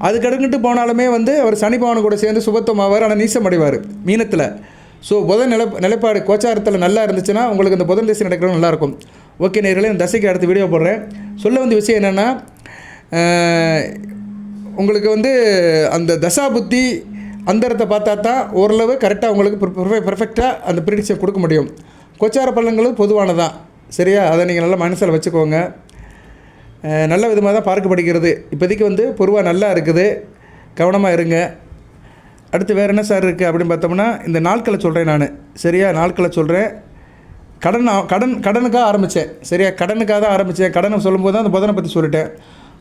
அதுக்கு அடுக்கிட்டு போனாலுமே வந்து அவர் சனி பகவான் கூட சேர்ந்து சுபத்துவம் ஆவார். ஆனால் நீசம் அடைவார் மீனத்தில். ஸோ புதன் நிலைப்பாடு கோச்சாரத்தில் நல்லா இருந்துச்சுன்னா உங்களுக்கு இந்த புதன் திசை நடக்கிறவங்க நல்லாயிருக்கும். ஓகே நேர்களே, இந்த தசைக்கு அடுத்த வீடியோ போடுறேன். சொல்ல வந்த விஷயம் என்னென்னா, உங்களுக்கு வந்து அந்த தசா புத்தி அந்தரத்தை பார்த்தா தான் ஓரளவு கரெக்டாக உங்களுக்கு பர்ஃபெக்டாக அந்த ப்ரிடிக்ஷன் கொடுக்க முடியும். கோச்சார பலன்களும் பொதுவானதான். சரியா? அதை நீங்கள் நல்லா மனசில் வச்சுக்கோங்க. நல்ல விதமாக தான் பார்க்கப்படுகிறது. இப்போதைக்கு வந்து பொதுவாக நல்லா இருக்குது. கவனமாக இருங்க. அடுத்து வேறு என்ன சார் இருக்குது அப்படின்னு பார்த்தோம்னா, இந்த நாட்களை சொல்கிறேன் நான். சரியா? நாட்களை சொல்கிறேன். கடனுக்காக ஆரம்பித்தேன். சரியா? கடனுக்காக தான் ஆரம்பித்தேன். கடனை சொல்லும்போது தான் அந்த புதனை பற்றி சொல்லிட்டேன்.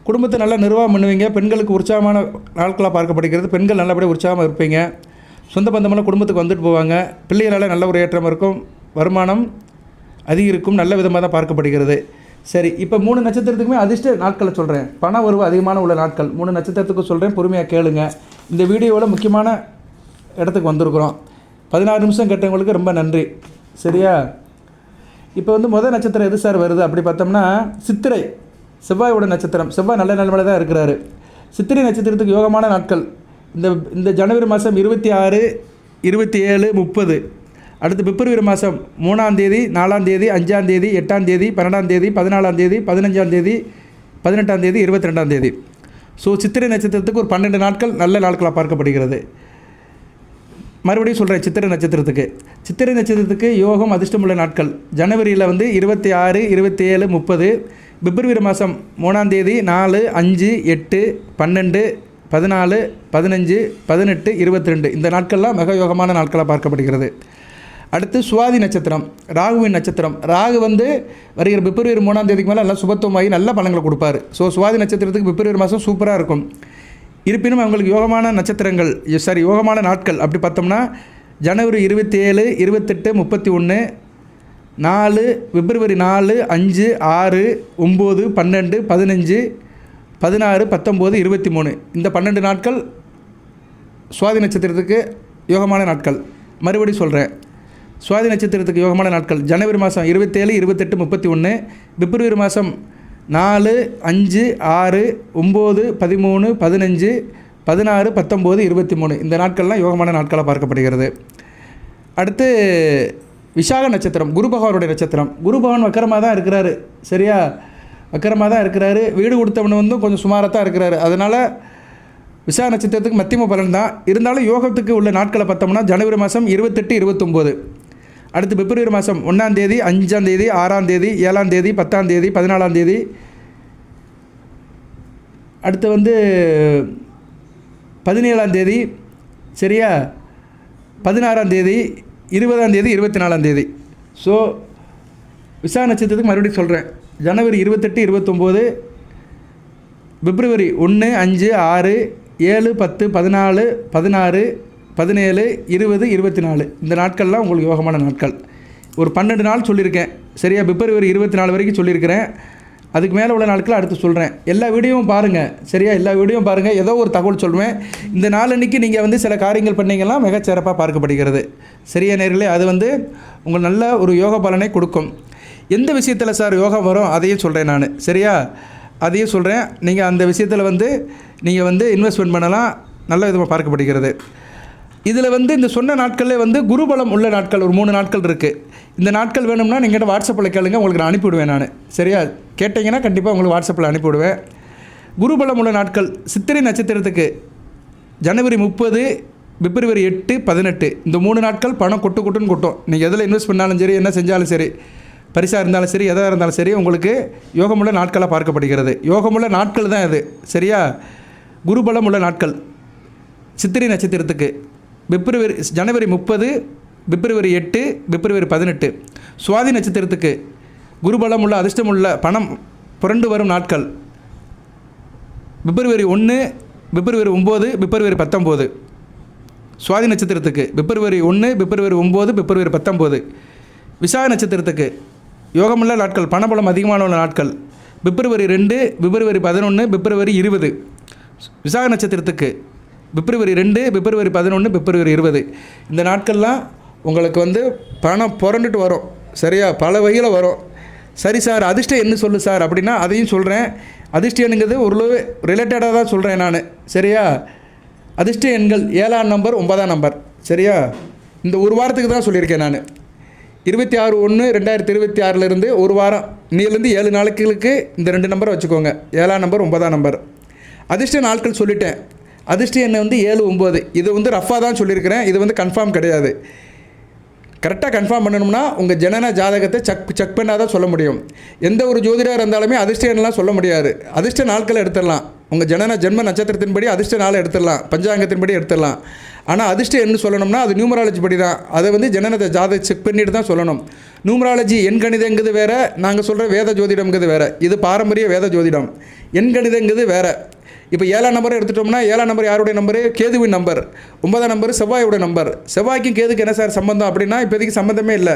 குடும்பத்தை நல்லா நிர்வாகம் பண்ணுவீங்க. பெண்களுக்கு உற்சாகமான நாட்களாக பார்க்கப்படுகிறது. பெண்கள் நல்லபடியாக உற்சாகமாக இருப்பீங்க. சொந்த பந்தமெல்லாம் குடும்பத்துக்கு வந்துட்டு போவாங்க. பிள்ளைகளால் நல்ல ஒரு ஏற்றம் இருக்கும். வருமானம் அதிகரிக்கும். நல்ல விதமாக தான் பார்க்கப்படுகிறது. சரி, இப்போ 3 நட்சத்திரத்துக்குமே அதிர்ஷ்ட நாட்களை சொல்கிறேன். பண வரவு அதிகமான உள்ள நாட்கள் 3 நட்சத்திரத்துக்கும் சொல்கிறேன். பொறுமையாக கேளுங்க. இந்த வீடியோவில் முக்கியமான இடத்துக்கு வந்திருக்கிறோம். 16 நிமிஷம் கேட்டவங்களுக்கு ரொம்ப நன்றி. சரியா? இப்போ வந்து முதல் நட்சத்திரம் எது சார் வருது அப்படி பார்த்தோம்னா, சித்திரை, செவ்வாயோட நட்சத்திரம். செவ்வாய் நல்ல நிலைமையில் தான் இருக்கிறாரு. சித்திரை நட்சத்திரத்துக்கு யோகமான நாட்கள் இந்த ஜனவரி மாதம் 26, 27, 30. அடுத்து பிப்ரவரி மாதம் 3ஆம் தேதி, 4ஆம் தேதி, 5ஆம் தேதி, 8ஆம் தேதி, 12ஆம் தேதி, 14ஆம் தேதி, 15ஆம் தேதி, 18ஆம் தேதி, 22ஆம் தேதி. ஸோ சித்திரை நட்சத்திரத்துக்கு ஒரு 12 நாட்கள் நல்ல நாட்களாக பார்க்கப்படுகிறது. மறுபடியும் சொல்கிறேன், சித்திரை நட்சத்திரத்துக்கு யோகம் அதிர்ஷ்டமுள்ள நாட்கள் ஜனவரியில் வந்து 26, 27, 30. பிப்ரவரி மாதம் 3ஆம் தேதி, 4, 5, 8, 12, 14, 15, 18, 22. இந்த நாட்கள்லாம் மிக யோகமான நாட்களாக பார்க்கப்படுகிறது. அடுத்து சுவாதி நட்சத்திரம், ராகுவின் நட்சத்திரம். ராகு வந்து வருகிற பிப்ரவரி 3ஆம் தேதிக்கு மேலே நல்லா சுபத்துவமாகி நல்ல பலன்களை கொடுப்பார். ஸோ சுவாதி நட்சத்திரத்துக்கு பிப்ரவரி மாதம் சூப்பராக இருக்கும். இருப்பினும் அவங்களுக்கு யோகமான நட்சத்திரங்கள் யோகமான நாட்கள் அப்படி பார்த்தோம்னா, ஜனவரி 27, 28, 31, 4, பிப்ரவரி 4, 5, 6, 9, 12, 15, 16, 19, 23. இந்த 12 நாட்கள் சுவாதி நட்சத்திரத்துக்கு யோகமான நாட்கள். மறுபடியும் சொல்கிறேன், சுவாதி நட்சத்திரத்துக்கு யோகமான நாட்கள் ஜனவரி மாதம் 27, 28, 31, பிப்ரவரி மாதம் 4, 5, 6, 9, 13, 15, 16, 19, 23. இந்த நாட்கள்லாம் யோகமான நாட்களாக பார்க்கப்படுகிறது. அடுத்து விசாக நட்சத்திரம், குரு பகவானுடைய நட்சத்திரம். குரு பகவான் வக்கரமாக தான் இருக்கிறாரு. சரியா? வக்கரமாக தான் இருக்கிறாரு. வீடு கொடுத்தவனு வந்து கொஞ்சம் சுமாராக தான் இருக்கிறாரு. அதனால் விசாக நட்சத்திரத்துக்கு மத்தியம பலன் தான். இருந்தாலும் யோகத்துக்கு உள்ள நாட்களை பார்த்தோம்னா, ஜனவரி மாதம் 28, 29. அடுத்து பிப்ரவரி மாதம் 1ஆம் தேதி, 5ஆம் தேதி, 6ஆம் தேதி, 7ஆம் தேதி, 10ஆம் தேதி, 14ஆம் தேதி. அடுத்து வந்து 17ஆம் தேதி. சரியா? 16ஆம் தேதி, 20ஆம் தேதி, 24ஆம் தேதி. ஸோ விசாக நட்சத்திரத்துக்கு மறுபடியும் சொல்கிறேன், ஜனவரி 28, 29, பிப்ரவரி 1, 5, 6, 7, 10, 14, 16, 17, 20, 24. இந்த நாட்கள்லாம் உங்களுக்கு யோகமான நாட்கள். ஒரு 12 நாள் சொல்லியிருக்கேன். சரியா? பிப்ரவரி 24 வரைக்கும் சொல்லியிருக்கிறேன். அதுக்கு மேலே உள்ள நாட்கள் அடுத்து சொல்கிறேன். எல்லா வீடியோவும் பாருங்கள். சரியா? எல்லா வீடியோவும் பாருங்கள். ஏதோ ஒரு தகவல் சொல்லுவேன். இந்த நாளன்னைக்கு நீங்கள் வந்து சில காரியங்கள் பண்ணிங்கன்னா மிகச்சிறப்பாக பார்க்கப்படுகிறது. சரியா நேர்களே? அது வந்து உங்களுக்கு நல்ல ஒரு யோக பலனை கொடுக்கும். எந்த விஷயத்தில் சார் யோகா வரும் அதையும் சொல்கிறேன் நான். சரியா? அதையும் சொல்கிறேன். நீங்கள் அந்த விஷயத்தில் வந்து நீங்கள் வந்து இன்வெஸ்ட்மெண்ட் பண்ணலாம். நல்ல விதமாக பார்க்கப்படுகிறது. இதில் வந்து இந்த சொன்ன நாட்களில் வந்து குருபலம் உள்ள நாட்கள் ஒரு 3 நாட்கள் இருக்குது. இந்த நாட்கள் வேணும்னா நீங்கள் வாட்ஸ்அப்பில் கேளுங்க, உங்களுக்கு நான் அனுப்பிவிடுவேன் நான். சரியா? கேட்டிங்கன்னா கண்டிப்பாக உங்களுக்கு வாட்ஸ்அப்பில் அனுப்பிவிடுவேன். குருபலம் உள்ள நாட்கள் சித்திரை நட்சத்திரத்துக்கு ஜனவரி 30, பிப்ரவரி 8, 18. இந்த 3 நாட்கள் பணம் கொட்டுன்னு கொட்டும். நீங்கள் எதில் இன்வெஸ்ட் பண்ணாலும் சரி, என்ன செஞ்சாலும் சரி, பரிசாக இருந்தாலும் சரி, எதாக இருந்தாலும் சரி, உங்களுக்கு யோகமுள்ள நாட்களாக பார்க்கப்படுகிறது. யோகமுள்ள நாட்கள் தான் இது. சரியா? குருபலம் உள்ள நாட்கள் சித்திரை நட்சத்திரத்துக்கு ஜனவரி 30, பிப்ரவரி 8, பிப்ரவரி 18. சுவாதி நட்சத்திரத்துக்கு குருபலம் உள்ள அதிர்ஷ்டமுள்ள பணம் புரண்டு வரும் நாட்கள் பிப்ரவரி 1, பிப்ரவரி 9, பிப்ரவரி 19. சுவாதி நட்சத்திரத்துக்கு பிப்ரவரி 1, பிப்ரவரி 9, பிப்ரவரி 19. விசாக நட்சத்திரத்துக்கு யோகமுள்ள நாட்கள், பணபலம் அதிகமான நாட்கள் பிப்ரவரி 2, பிப்ரவரி 11, பிப்ரவரி 20. விசாக நட்சத்திரத்துக்கு பிப்ரவரி 2, பிப்ரவரி 11, பிப்ரவரி 20. இந்த நாட்கள்லாம் உங்களுக்கு வந்து பணம் புரண்டுட்டு வரும். சரியா? பல வகையில் வரும். சரி சார், அதிர்ஷ்டம் என்ன சொல்லு சார் அப்படின்னா அதையும் சொல்கிறேன். அதிர்ஷ்ட எண்ணுங்கிறது ஓரளவு ரிலேட்டடாக தான் சொல்கிறேன் நான். சரியா? அதிர்ஷ்ட எண்கள் 7ஆம் நம்பர், 9ஆம் நம்பர். சரியா? இந்த ஒரு வாரத்துக்கு தான் சொல்லியிருக்கேன் நான். 26/1/2026 ஒரு வாரம் இன்னிலேருந்து 7 நாட்களுக்கு இந்த 2 நம்பரை வச்சுக்கோங்க. 7ஆம் நம்பர், 9ஆம் நம்பர். அதிர்ஷ்ட நாட்கள் சொல்லிட்டேன். அதிர்ஷ்ட எண்ணை வந்து 7, 9. இது வந்து ரஃபாக தான் சொல்லியிருக்கிறேன். இது வந்து கன்ஃபார்ம் கிடையாது. கரெக்டாக கன்ஃபார்ம் பண்ணணும்னா உங்கள் ஜனன ஜாதகத்தை செக் பண்ணால் தான் சொல்ல முடியும். எந்த ஒரு ஜோதிடர் இருந்தாலுமே அதிர்ஷ்ட எண்ணெலாம் சொல்ல முடியாது. அதிர்ஷ்ட நாட்களை எடுத்துடலாம். உங்கள் ஜென்ம நட்சத்திரத்தின்படி அதிர்ஷ்ட நாளை எடுத்துடலாம், பஞ்சாங்கத்தின்படி எடுத்துடலாம். ஆனால் அதிர்ஷ்ட எண்ணு சொல்லணும்னா அது நியூமராலஜி படி தான். அதை வந்து ஜனனத்தை ஜாதகம் செக் பண்ணிட்டு தான் சொல்லணும். நியூமராலஜி எண்கணிதங்கிறது வேறு, நாங்கள் சொல்கிற வேத ஜோதிடம்ங்கிறது வேறு. இது பாரம்பரிய வேத ஜோதிடம். எண்கணிதங்கிறது வேறு. இப்போ 7ஆம் நம்பரை எடுத்துட்டோம்னா 7ஆம் நம்பர் யாருடைய நம்பரு? கேதுவின் நம்பர். 9ஆம் நம்பர் செவ்வாயோட நம்பர். செவ்வாய்க்கும் கேதுக்கு என்ன சார் சம்பந்தம் அப்படின்னா இப்போதைக்கு சம்மந்தமே இல்லை.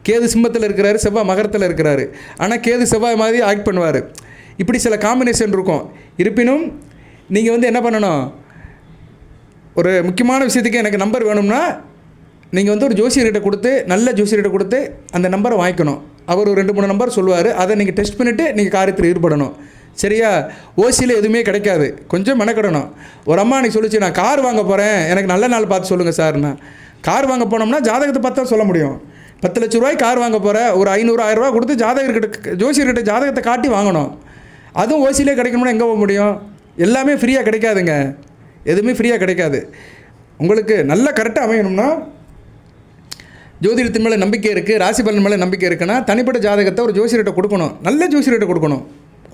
கேது சிம்மத்தில் இருக்கிறாரு, செவ்வாய் மகரத்தில் இருக்கிறாரு. ஆனால் கேது செவ்வாய் மாதிரி ஆக்ட் பண்ணுவார். இப்படி சில காம்பினேஷன் இருக்கும். இருப்பினும் நீங்கள் வந்து என்ன பண்ணணும், ஒரு முக்கியமான விஷயத்துக்கு எனக்கு நம்பர் வேணும்னா நீங்கள் வந்து ஒரு ஜோசியர்கிட்ட கொடுத்து, நல்ல ஜோசியர்கிட்ட கொடுத்து அந்த நம்பரை வாங்கிக்கணும். அவர் ஒரு 2-3 நம்பர் சொல்லுவார். அதை நீங்கள் டெஸ்ட் பண்ணிவிட்டு நீங்கள் காரியத்தில் ஈடுபடணும். சரியா? ஓசியில் எதுவுமே கிடைக்காது. கொஞ்சம் மெனக்கிடணும். ஒரு அம்மா அன்றைக்கி சொல்லிச்சு, நான் கார் வாங்க போகிறேன், எனக்கு நல்ல நாள் பார்த்து சொல்லுங்கள் சார்னா. கார் வாங்க போனோம்னா ஜாதகத்தை பார்த்து தான் சொல்ல முடியும். 10 லட்ச ரூபாய் கார் வாங்க போகிற, ஒரு 500-1000 ரூபா கொடுத்து ஜோசியர்கிட்ட ஜாதகத்தை காட்டி வாங்கணும். அதுவும் ஓசியிலே கிடைக்கணும்னா எங்கே போக முடியும்? எல்லாமே ஃப்ரீயாக கிடைக்காதுங்க. எதுவுமே ஃப்ரீயாக கிடைக்காது. உங்களுக்கு நல்ல கரெக்டாக அமையணும்னா ஜோதிடத்தின் மேலே நம்பிக்கை இருக்குது, ராசி பலன் மேலே நம்பிக்கை இருக்குன்னா தனிப்பட்ட ஜாதகத்தை ஒரு ஜோசியர்கிட்ட கொடுக்கணும். நல்ல ஜோசியர்கிட்ட கொடுக்கணும்.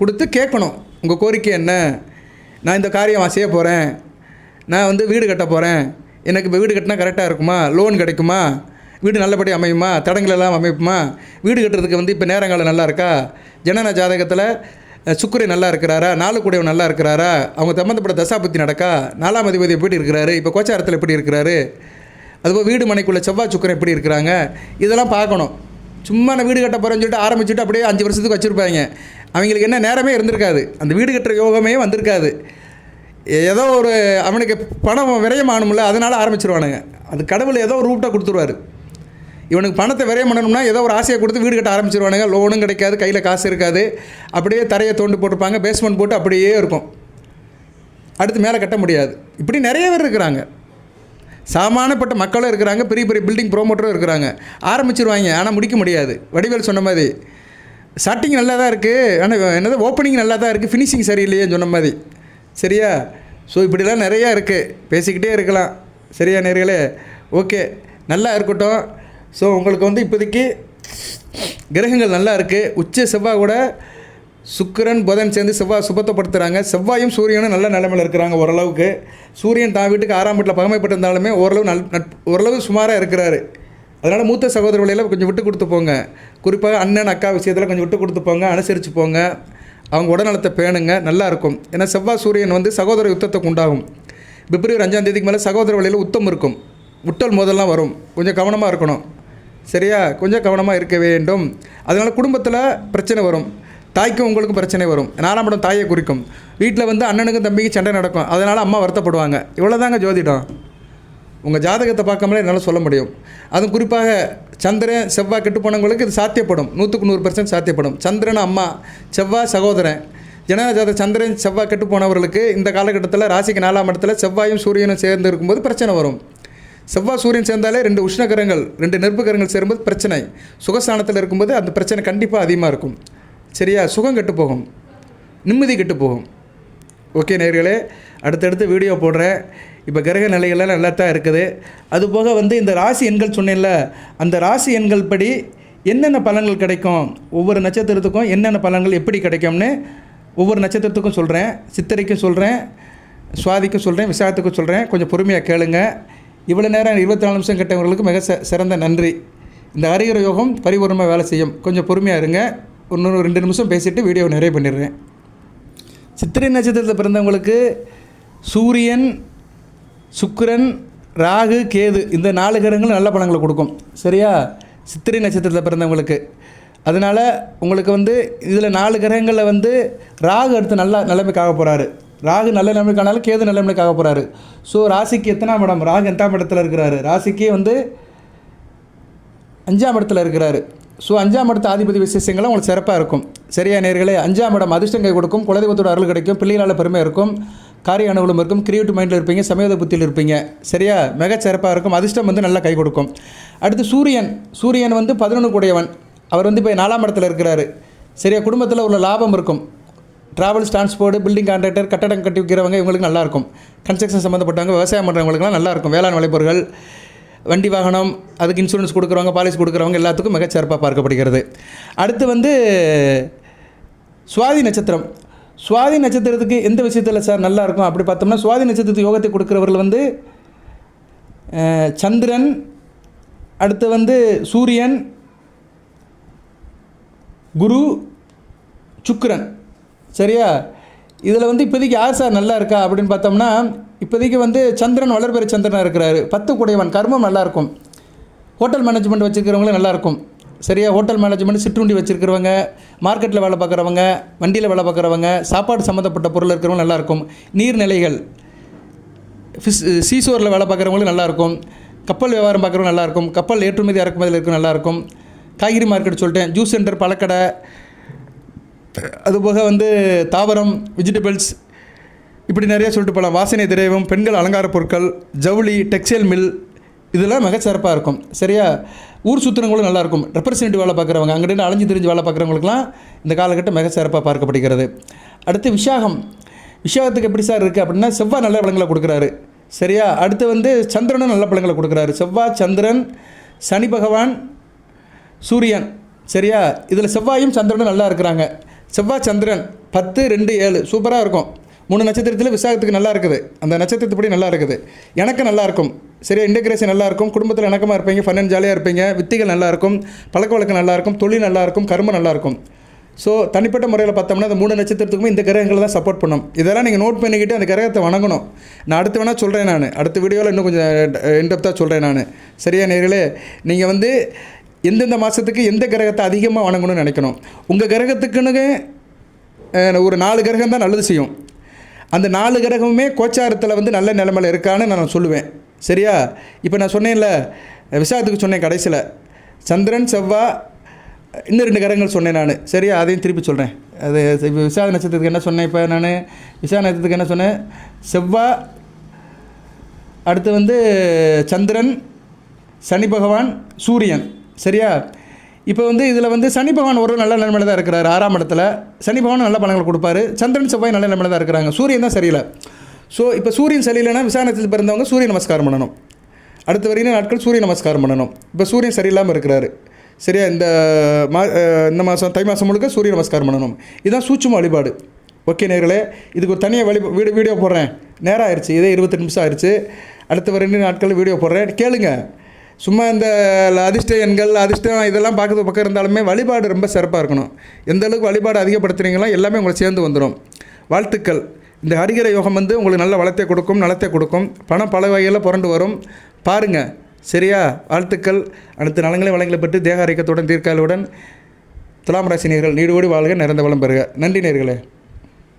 கொடுத்து கேட்கணும், உங்கள் கோரிக்கை என்ன? நான் இந்த காரியம் செய்ய போகிறேன், நான் வந்து வீடு கட்ட போகிறேன், எனக்கு இப்போ வீடு கட்டினா கரெக்டாக இருக்குமா? லோன் கிடைக்குமா? வீடு நல்லபடி அமையுமா? தடங்கள் எல்லாம் அமைப்புமா? வீடு கட்டுறதுக்கு வந்து இப்போ நேரங்காலம் நல்லா இருக்கா? ஜனன ஜாதகத்தில் சுக்கிரன் நல்லா இருக்கிறாரா? 4 கூடையவன் நல்லா இருக்கிறாரா? அவங்க சம்மந்தப்பட்ட தசாபுத்தி நடக்கா? 4ஆம் அதிபதி எப்படி இருக்கிறாரு? இப்போ கோச்சாரத்தில் எப்படி இருக்கிறாரு? அதுபோல் வீடு மனைக்குள்ளே செவ்வாய் சுக்கிரன் எப்படி இருக்கிறாங்க? இதெல்லாம் பார்க்கணும். சும்மா நான் வீடு கட்ட போகிறேன்னு சொல்லிட்டு ஆரம்பிச்சுட்டு அப்படியே 5 வருஷத்துக்கு வச்சுருப்பாங்க. அவங்களுக்கு என்ன நேரமே இருந்திருக்காது, அந்த வீடு கட்டுற யோகமே வந்திருக்காது. ஏதோ ஒரு அவனுக்கு பணம் விரயமானும்ல, அதனால் ஆரம்பிச்சிருவானுங்க. அது கடவுள் ஏதோ ஒரு ரூட்டாக கொடுத்துருவார். இவனுக்கு பணத்தை விரயம் பண்ணணும்னா ஏதோ ஒரு ஆசையை கொடுத்து வீடு கட்ட ஆரம்பிச்சிருவானுங்க. லோனும் கிடைக்காது, கையில் காசு இருக்காது. அப்படியே தரையை தோண்டி போட்டிருப்பாங்க, பேஸ்மெண்ட் போட்டு அப்படியே இருக்கும். அடுத்து மேலே கட்ட முடியாது. இப்படி நிறைய பேர் இருக்கிறாங்க. சாமானப்பட்ட மக்களும் இருக்கிறாங்க, பெரிய பெரிய பில்டிங் ப்ரோமோட்டரும் இருக்கிறாங்க. ஆரம்பிச்சிருவாங்க, ஆனால் முடிக்க முடியாது. வடிவேல் சொன்ன மாதிரி ஸ்டார்டிங் நல்லா தான் இருக்குது, ஆனால் என்னது ஓப்பனிங் நல்லா தான் இருக்குது, ஃபினிஷிங் சரியில்லையேன்னு சொன்ன மாதிரி. சரியா? ஸோ இப்படிலாம் நிறையா இருக்குது, பேசிக்கிட்டே இருக்கலாம். சரியா நேர்களே? ஓகே, நல்லா இருக்கட்டும். ஸோ உங்களுக்கு வந்து இப்போதைக்கு கிரகங்கள் நல்லா இருக்குது. உச்ச செவ்வாய் கூட சுக்கிரன் புதன் சேர்ந்து செவ்வாய் சுபத்தப்படுத்துகிறாங்க. செவ்வாயும் சூரியனும் நல்ல நிலைமையில் இருக்கிறாங்க ஓரளவுக்கு. சூரியன் தான் வீட்டுக்கு 6ஆம் வீட்டில் பகமைப்பட்டிருந்தாலுமே ஓரளவு ஓரளவு சுமாராக இருக்கிறாரு. அதனால் மூத்த சகோதர வழியில் கொஞ்சம் விட்டு கொடுத்து போங்க. குறிப்பாக அண்ணன் அக்கா விஷயத்தில் கொஞ்சம் விட்டு கொடுத்து போங்க, அனுசரித்து போங்க. அவங்க உடல்நலத்தை பேணுங்க, நல்லாயிருக்கும். ஏன்னா செவ்வாய் சூரியன் வந்து சகோதர யுத்தத்துக்கு உண்டாகும். பிப்ரவரி 5ஆம் தேதிக்கு மேலே சகோதர வழியில் உத்தம் இருக்கும், முட்டல் மோதல்லாம் வரும். கொஞ்சம் கவனமாக இருக்கணும். சரியா? கொஞ்சம் கவனமாக இருக்க வேண்டும். அதனால் குடும்பத்தில் பிரச்சனை வரும். தாய்க்கும் உங்களுக்கும் பிரச்சனை வரும். 4ஆம் இடம் தாயை குறிக்கும். வீட்டில் வந்து அண்ணனுக்கும் தம்பிக்கும் சண்டை நடக்கும். அதனால் அம்மா வருத்தப்படுவாங்க. இவ்வளோதாங்க ஜோதிடம். உங்கள் ஜாதகத்தை பார்க்காமலே என்னால் சொல்ல முடியும். அதுவும் குறிப்பாக சந்திரன் செவ்வாய் கெட்டு போனவங்களுக்கு இது சாத்தியப்படும். 100% சாத்தியப்படும். சந்திரன் அம்மா, செவ்வாய் சகோதரன். ஜனன ஜாதக சந்திரன் செவ்வாய் கெட்டு போனவர்களுக்கு இந்த காலகட்டத்தில் ராசிக்கு 4ஆம் இடத்துல செவ்வாயும் சூரியனும் சேர்ந்து இருக்கும்போது பிரச்சனை வரும். செவ்வாய் சூரியன் சேர்ந்தாலே 2 உஷ்ணகரங்கள் 2 நெருப்பு கரங்கள் சேரும்போது பிரச்சனை. சுகஸ்தானத்தில் இருக்கும்போது அந்த பிரச்சனை கண்டிப்பாக அதிகமாக இருக்கும். சரியா? சுகம் கெட்டு போகும், நிம்மதி கெட்டு போகும். ஓகே நேயர்களே, அடுத்தடுத்து வீடியோ போடுறேன். இப்போ கிரக நிலைகள்லாம் நல்லா தான் இருக்குது. அதுபோக வந்து இந்த ராசி எண்கள் சொன்னேன்ல, அந்த ராசி எண்கள் படி என்னென்ன பலன்கள் கிடைக்கும், ஒவ்வொரு நட்சத்திரத்துக்கும் என்னென்ன பலன்கள் எப்படி கிடைக்கும்னு ஒவ்வொரு நட்சத்திரத்துக்கும் சொல்கிறேன். சித்திரைக்கும் சொல்கிறேன், சுவாதிக்கும் சொல்கிறேன், விசாகத்துக்கும் சொல்கிறேன். கொஞ்சம் பொறுமையாக கேளுங்க. இவ்வளோ நேரம் 24 நிமிஷம் கேட்டவங்களுக்கு மிக சிறந்த நன்றி. இந்த ஹரிஹர யோகம் பரிபூர்ணமாக வேலை செய்யும். கொஞ்சம் பொறுமையாக இருங்க. இன்னொரு 2 நிமிஷம் பேசிவிட்டு வீடியோவை நிறைவு பண்ணிடுறேன். சித்திரை நட்சத்திரத்தில் பிறந்தவங்களுக்கு சூரியன், சுக்கிரன், ராகு, கேது இந்த 4 கிரகங்கள் நல்ல பலன்களை கொடுக்கும். சரியா? சித்திரை நட்சத்திரத்தில் பிறந்தவங்களுக்கு. அதனால் உங்களுக்கு வந்து இதில் 4 கிரகங்களில் வந்து ராகு அடுத்து நல்ல நிலைமைக்காக போகிறாரு. ராகு நல்ல நிலைமைக்கானாலும் கேது நல்ல நிலைமைக்காக போகிறாரு. ஸோ ராசிக்கு எத்தனாம் இடம்? ராகு எத்தாம் இடத்துல இருக்கிறாரு? ராசிக்கு வந்து 5ஆம் இடத்துல இருக்கிறாரு. ஸோ 5ஆம் இடத்து ஆதிபதி விசேஷங்களும் உங்களுக்கு சிறப்பாக இருக்கும். சரியா நேர்களே? 5ஆம் இடம் அதிர்ஷ்டம் கை கொடுக்கும், குலதெய்வத்தோட அருள் கிடைக்கும், பிள்ளைகளால் பெருமை இருக்கும், காரிய அனுகூலம் இருக்கும், கிரியேட்டிவ் மைண்டில் இருப்பீங்க, சமயோத புத்தியில் இருப்பீங்க. சரியா? மிக சிறப்பாக இருக்கும். அதிர்ஷ்டம் வந்து நல்லா கை கொடுக்கும். அடுத்து சூரியன் வந்து 11 கூடையவன். அவர் வந்து இப்போ 4ஆம் இடத்துல இருக்கிறாரு. சரியா? குடும்பத்தில் உள்ள லாபம் இருக்கும். ட்ராவல்ஸ், டிரான்ஸ்போர்ட், பில்டிங் கான்ட்ராக்டர், கட்டடம் கட்டி வைக்கிறவங்க இவங்களுக்கு நல்லாயிருக்கும். கன்ஸ்ட்ரக்ஷன் சம்மந்தப்பட்டவங்க, விவசாயம் பண்ணுறவங்களுக்குலாம் நல்லாயிருக்கும். வேளாண் விளைபொருட்கள், வண்டி வாகனம், அதுக்கு இன்சூரன்ஸ் கொடுக்குறவங்க, பாலிசி கொடுக்குறவங்க எல்லாத்துக்கும் மிகச்சிறப்பாக பார்க்கப்படுகிறது. அடுத்து வந்து சுவாதி நட்சத்திரம். சுவாதி நட்சத்திரத்துக்கு எந்த விஷயத்தில் சார் நல்லாயிருக்கும் அப்படி பார்த்தோம்னா, சுவாதி நட்சத்திரத்துக்கு யோகத்தை கொடுக்குறவர்கள் வந்து சந்திரன், அடுத்து வந்து சூரியன், குரு, சுக்கிரன். சரியா? இதில் வந்து இப்போதைக்கு யார் சார் நல்லா இருக்கா அப்படின்னு பார்த்தோம்னா, இப்போதைக்கு வந்து சந்திரன் வளர்பெற சந்திரனாக இருக்கிறாரு. 10 கூடையவன். கர்மம் நல்லாயிருக்கும். ஹோட்டல் மேனேஜ்மெண்ட் வச்சுருக்கிறவங்களும் நல்லாயிருக்கும். சரியா? ஹோட்டல் மேனேஜ்மெண்ட், சிற்றுண்டி வச்சுருக்கிறவங்க, மார்க்கெட்டில் வேலை பார்க்குறவங்க, வண்டியில் வேலை பார்க்குறவங்க, சாப்பாடு சம்மந்தப்பட்ட பொருள் இருக்கிறவங்க நல்லாயிருக்கும். நீர்நிலைகள், சீசோரில் வேலை பார்க்குறவங்களும் நல்லாயிருக்கும். கப்பல் வியாபாரம் பார்க்குறவங்க நல்லாயிருக்கும். கப்பல் ஏற்றுமதி இறக்குமதியில் இருக்கிற நல்லாயிருக்கும். காய்கறி மார்க்கெட் சொல்லிட்டேன், ஜூஸ் சென்டர், பழக்கடை, அதுபோக வந்து தாவரம், வெஜிடபிள்ஸ், இப்படி நிறையா சொல்லிட்டு போகலாம். வாசனை திரவியம், பெண்கள் அலங்கார பொருட்கள், ஜவுளி, டெக்ஸ்டைல் மில், இதெல்லாம் மிகச்சிறப்பாக இருக்கும். சரியா? ஊர் சுற்றுனங்களும் நல்லாயிருக்கும். ரெப்ரசன்டேட்டிவ் வேலை பார்க்குறவங்க, அங்கிட்ட அலைஞ்சு திரிஞ்சு வேலை பார்க்குறவங்களுக்குலாம் இந்த காலகட்டம் மிகச்சிறப்பாக பார்க்கப்படுகிறது. அடுத்து விஷாகத்துக்கு எப்படி சார் இருக்குது அப்படின்னா, செவ்வாய் நல்ல பலன்களை கொடுக்குறாரு. சரியா? அடுத்து வந்து சந்திரனும் நல்ல பலன்களை கொடுக்குறாரு. செவ்வாய், சந்திரன், சனி பகவான், சூரியன். சரியா? இதில் செவ்வாயும் சந்திரனும் நல்லா இருக்கிறாங்க. செவ்வாய் சந்திரன் 10, 2, 7 சூப்பராக இருக்கும். 3 நட்சத்திரத்தில் விசாகத்துக்கு நல்லா இருக்குது. அந்த நட்சத்திரத்துப்படி நல்லா இருக்குது. எனக்கு நல்லாயிருக்கும். சரியா? இன்டெகிரேஷன் நல்லாயிருக்கும். குடும்பத்தில் இணக்கமாக இருப்பீங்க, ஃபன் அண்ட் ஜாலியாக இருப்பீங்க, வித்திகள் நல்லாயிருக்கும், பழக்க வழக்கம் நல்லாயிருக்கும், தொழில் நல்லாயிருக்கும், கர்மம் நல்லாயிருக்கும். ஸோ தனிப்பட்ட முறையில் பார்த்தோம்னா அந்த 3 நட்சத்திரத்துக்குமே இந்த கிரகங்களை தான் சப்போர்ட் பண்ணும். இதெல்லாம் நீங்கள் நோட் பண்ணிக்கிட்டு அந்த கிரகத்தை வணங்கணும். நான் அடுத்து வேணால் சொல்கிறேன். அடுத்த வீடியோவில் இன்னும் கொஞ்சம் இன்டெப்த்தாக சொல்கிறேன். சரியா நேர்களே? நீங்கள் வந்து எந்தெந்த மாதத்துக்கு எந்த கிரகத்தை அதிகமாக வணங்கணும்னு நினைக்கணும். உங்கள் கிரகத்துக்குன்னு ஒரு 4 கிரகம் தான் நல்லது செய்யும். அந்த 4 கிரகமுமே கோச்சாரத்தில் வந்து நல்ல நிலைமையில் இருக்கான்னு நான் சொல்லுவேன். சரியா? இப்போ நான் சொன்னேன்ல, விசாகத்துக்கு சொன்னேன் கடைசியில் சந்திரன், செவ்வாய், இன்னும் 2 கிரகங்கள் சொன்னேன் நான். சரியா? அதையும் திருப்பி சொல்கிறேன். அது இப்போ விசாக நட்சத்திரத்துக்கு என்ன சொன்னேன்? இப்போ நான் விசாக நட்சத்திரத்துக்கு என்ன சொன்னேன்? செவ்வாய், அடுத்து வந்து சந்திரன், சனி பகவான், சூரியன். சரியா? இப்போ வந்து இதில் வந்து சனி பகவான் ஒரு நல்ல நிலைமையில் தான் இருக்கிறார். 6ஆம் இடத்துல சனி பகவான் நல்ல பலன்கள் கொடுப்பாரு. சந்திரன், செவ்வாய் நல்ல நிலைமையில் தான் இருக்கிறாங்க. சூரியன் தான் சரியில்லை. ஸோ இப்போ சூரியன் சரியில்லைன்னா விசாகத்தில் பிறந்தவங்க சூரிய நமஸ்காரம் பண்ணணும். அடுத்த வரையின நாட்கள் சூரிய நமஸ்காரம் பண்ணணும். இப்போ சூரியன் சரியில்லாமல் இருக்கிறாரு. சரியா? இந்த மாதம் தை மாதம் முழுக்க சூரிய நமஸ்காரம் பண்ணணும். இதுதான் சூட்சும வழிபாடு. ஓகே நேர்களே? இதுக்கு ஒரு தனியாக வீடியோ போடுறேன். நேரம் ஆயிடுச்சு. இதே 28 நிமிஷம் ஆயிடுச்சு. அடுத்த 2 நாட்கள் வீடியோ போடுறேன், கேளுங்க. சும்மா இந்த அதிர்ஷ்ட எண்கள், அதிர்ஷ்டம் இதெல்லாம் பார்க்குறது பக்கம் இருந்தாலுமே வழிபாடு ரொம்ப சிறப்பாக இருக்கணும். எந்த அளவுக்கு வழிபாடு அதிகப்படுத்துகிறீங்களோ எல்லாமே உங்களுக்கு சேர்ந்து வந்துடும். வாழ்த்துக்கள். இந்த ஹரிகர யோகம் வந்து உங்களுக்கு நல்ல வளத்தை கொடுக்கும், நலத்தை கொடுக்கும். பணம் பல வகையில் புரண்டு வரும். பாருங்கள். சரியா? வாழ்த்துக்கள். அடுத்த நலங்களை வளங்களை பெற்று தேக ஆரோக்கியத்துடன் தீர்க்காலுடன் துலாம் ராசி நேயர்கள் நீடு ஓடி வாழ்க, நிறைந்த வளம் பெறுக. நன்றி நேயர்களே.